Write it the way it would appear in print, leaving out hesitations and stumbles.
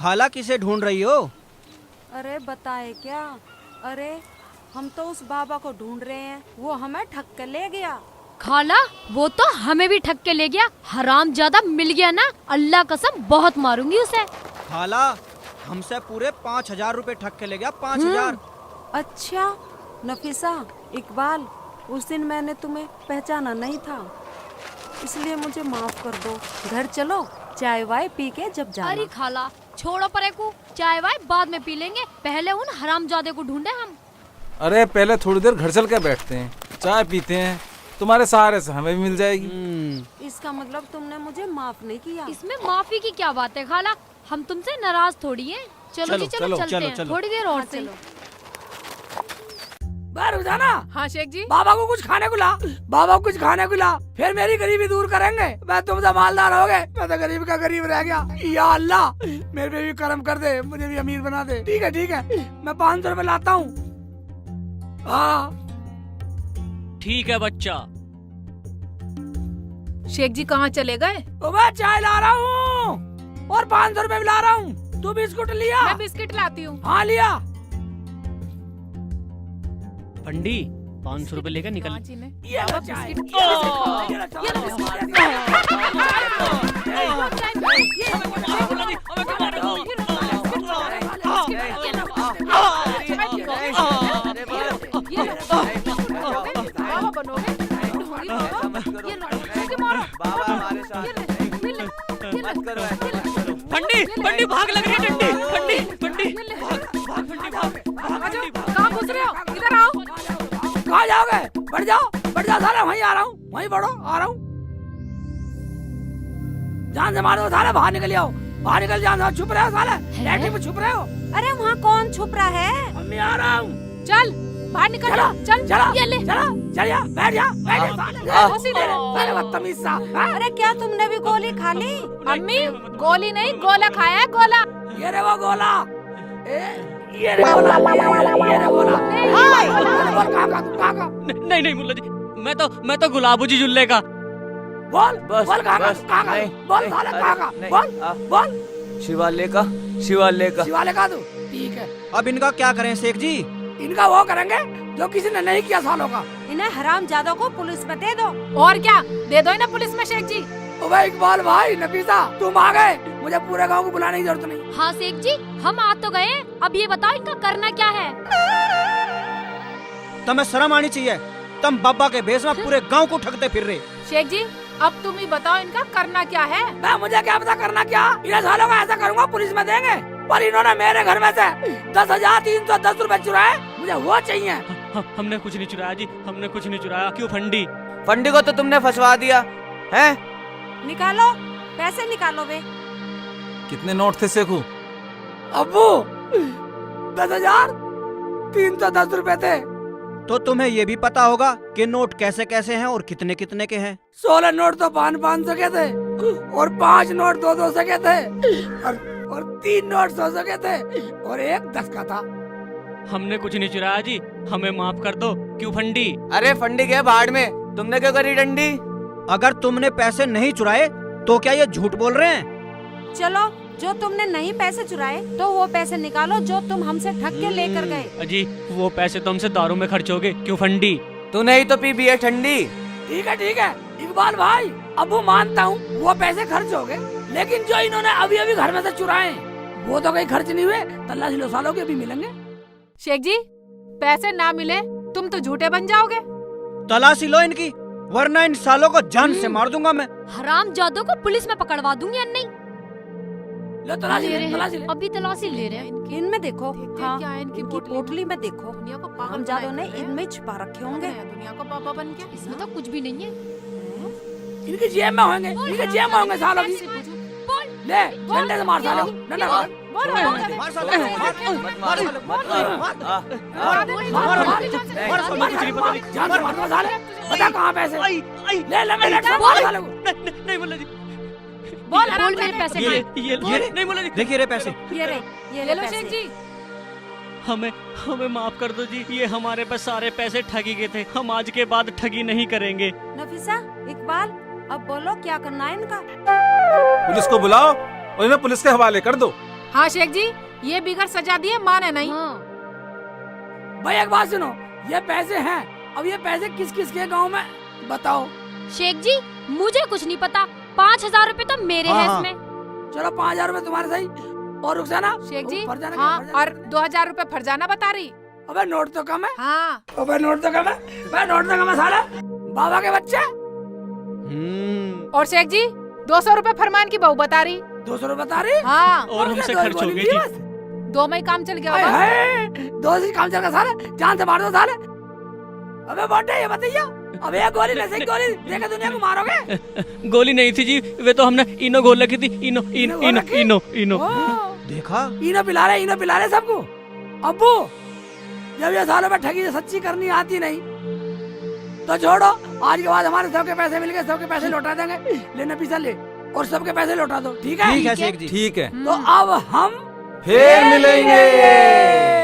खाला किसे ढूंढ रही हो? अरे बताए क्या? अरे हम तो उस बाबा को ढूंढ रहे हैं, वो हमें ठग के ले गया। खाला वो तो हमें भी ठग के ले गया। हराम ज्यादा मिल गया ना, अल्लाह कसम बहुत मारूंगी उसे। खाला हमसे पूरे 5,000 रुपए ठग के ले गया। 5,000। अच्छा नफीसा, इकबाल, उस दिन मैंने तुम्हें पहचाना नहीं था, इसलिए मुझे माफ कर दो। घर चलो, चाय वाय पी के जब जाना। अरे खाला छोड़ो परे को, चाय वाय बाद में पी लेंगे, पहले उन हरामजादे को ढूंढे हम। अरे पहले थोड़ी देर घर चल के बैठते हैं, चाय पीते हैं, तुम्हारे सहारे से हमें भी मिल जाएगी। इसका मतलब तुमने मुझे माफ नहीं किया? इसमें माफी की क्या बात है खाला, हम तुमसे नाराज थोड़ी हैं। चलो जी चलो चलते हैं, थोड़ी देर और से। बाहर जाना। हाँ शेख जी। बाबा को कुछ खाने को ला, बाबा को कुछ खाने को ला, फिर मेरी गरीबी दूर करेंगे। मैं तुमसे मालदार हो गए, मैं तो गरीब का गरीब रह गया। या अल्लाह मेरे पे भी करम कर दे, मुझे भी अमीर बना दे। ठीक है मैं 500 रुपए लाता हूँ। हाँ ठीक है बच्चा। शेख जी कहाँ चले गए? मैं चाय ला रहा हूँ और 500 रुपए भी ला रहा हूँ। तू बिस्कुट लिया? मैं बिस्किट लाती हूँ। हाँ लिया। पंडी 500 रुपए लेकर निकल। ये लो चाय। पंडी पंडी भाग लग रही है डंडी। पंडी पंडी भाग पंडी भाग। कहाँ घुस रहे हो? इधर आओ। कहाँ जाओगे? बढ़ जाओ साले, वहीं आ रहा हूँ, वहीं बढ़ो, आ रहा हूँ। जान से मारो साले, बाहर निकल आओ, बाहर निकल जाओ। छुप रहे हो साले, लैट्रिन में छुप रहे हो। अरे वहाँ कौन छुप रहा है? मम्मी आ रहा हूँ। चल बाहर निकल। चल ये ले। चलिए बैठ जा साले बदतमीज सा। अरे क्या तुमने भी गोली खा ली? अम्मी गोली नहीं, गोला खाया है, गोला। ये रे वो गोला, ये रे गोला, ये रे गोला। नहीं मुल्ला जी, मैं तो गुलाबू जी जुल्ले का। बोल बोल बोल साले बोल। शिवालय का तू ठीक है। अब इनका क्या करें शेख जी? इनका वो करेंगे जो किसी ने नहीं किया सालों का। इन्हें हरामजादों को पुलिस में दे दो। और क्या दे दो ना पुलिस में शेख जी। भाई इकबाल भाई, नफीसा तुम आ गए, मुझे पूरे गांव को बुलाने की जरूरत नहीं। हाँ शेख जी हम आ तो गए, अब ये बताओ इनका करना क्या है? तुम्हें शर्म आनी चाहिए, तुम बाबा के भेष में पूरे गांव को ठगते फिर रहे। शेख जी अब तुम ही बताओ इनका करना क्या है? मैं मुझे क्या पता करना क्या? इन्हें सालों का ऐसा करूँगा पुलिस में देंगे, पर इन्होंने मेरे घर में से 10,310 रुपए चुराए, मुझे वो चाहिए। हमने कुछ नहीं चुराया जी, हमने कुछ नहीं चुराया। क्यों फंडी? फंडी को तो तुमने फंसवा दिया है। निकालो पैसे, निकालो वे। कितने नोट थे सेखू? अब्बू 10,310 रुपए थे। तो तुम्हें ये भी पता होगा कि नोट कैसे कैसे हैं और कितने कितने के हैं। 16 नोट तो 500 के थे और 5 नोट 200 के थे और 3 नोट 100 के थे और 1 10 का था। हमने कुछ नहीं चुराया जी, हमें माफ कर दो। क्यों फंडी? अरे फंडी गए बाढ़ में, तुमने क्यों करी डंडी? अगर तुमने पैसे नहीं चुराए तो क्या ये झूठ बोल रहे हैं? चलो जो तुमने नहीं पैसे चुराए तो वो पैसे निकालो जो तुम हमसे ठग के लेकर गए। अजी वो पैसे तो हमसे दारू में खर्च हो गए। क्यों फंडी? तूने ही तो पी भी है ठंडी। ठीक है इकबाल भाई, अब्बू मानता हूँ वो पैसे खर्च हो गए, लेकिन जो इन्होंने अभी अभी घर में से चुराए वो तो कहीं खर्च नहीं हुए। तल्ला लो सालों के भी मिलेंगे। शेख जी पैसे ना मिले तुम तो झूठे बन जाओगे। तलाशी लो इनकी, वरना इन सालों को जान से मार दूंगा मैं। हरामजादों को पुलिस में पकड़वा दूंगी या नहीं? लो तलाशी ले। अभी तलाशी ले रहे हैं। इनमें देखो, हाँ क्या है इनकी पोटली में देखो, दुनिया को पागल हरामजादों ने बनाया इनमें छुपा रखे होंगे। दुनिया को पापा बन के। इसमें तो कुछ भी नहीं है। इनकी जेब में होंगे, इनके जेब में होंगे सालों की। ले डंडे से मार सालों को, डंडा मार। मार सालों को, मार जान से मार साले, बता कहाँ पैसे? ले मेरे सालों को। नहीं मुल्ला जी, बोल मेरे पैसे ये नहीं मुल्ला जी। देखिए रे पैसे, ये ले लो शेख जी। हमें माफ कर दो जी, ये हमारे पास सारे पैसे ठगी के थे, हम आज के बाद ठगी नहीं करेंगे। नफीसा, इकबाल, अब बोलो क्या करना है इनका? पुलिस को बुलाओ और इन्हें पुलिस के हवाले कर दो। हाँ शेख जी, ये बिगड़ सजा दिए माने नहीं। हाँ। भाई एक बात सुनो, ये पैसे हैं, अब ये पैसे किस किस के गांव में बताओ। शेख जी मुझे कुछ नहीं पता, 5,000 रुपए तो मेरे हैं हाँ, इसमें। चलो 5,000 रुपए तुम्हारे सही। और रुखसाना शेख जी, फरजाना हाँ, क्या, और 2,000 रुपए फरजाना बता रही। अबे नोट तो कम है। हाँ, अबे नोट तो कम है, भाई नोट तो कम है साला। बाबा के बच्चे और शेख जी 200 रुपए फरमान की बहू बता रही। 200 रुपए बता रही। हाँ, और हमसे क्या, खर्च दो हो गोली गई ली जी। बस? 2 में ही काम चल गया हाय होगा। हाय, 2 से काम चल गया साले, जान से मार दो साले। अबे बोटे ये बताइए, अब ये गोली नशे की गोली देके दुनिया को मारोगे? गोली नहीं थी जी, वे तो हमने इनो घोल रखी थी। इनो इनो इनो घोल इनो रखी? इनो इनो। ओ, देखा? इनो पिला रहे सबको। अब्बू जब ये सालों में ठगी सच्ची करनी आती नहीं तो छोड़ो, आज के बाद हमारे सबके पैसे मिल गए, सबके पैसे लौटा देंगे। लेना पीछा ले और सबके पैसे लौटा दो, ठीक है? ठीक है शेख जी। ठीक है, तो अब हम फिर मिलेंगे।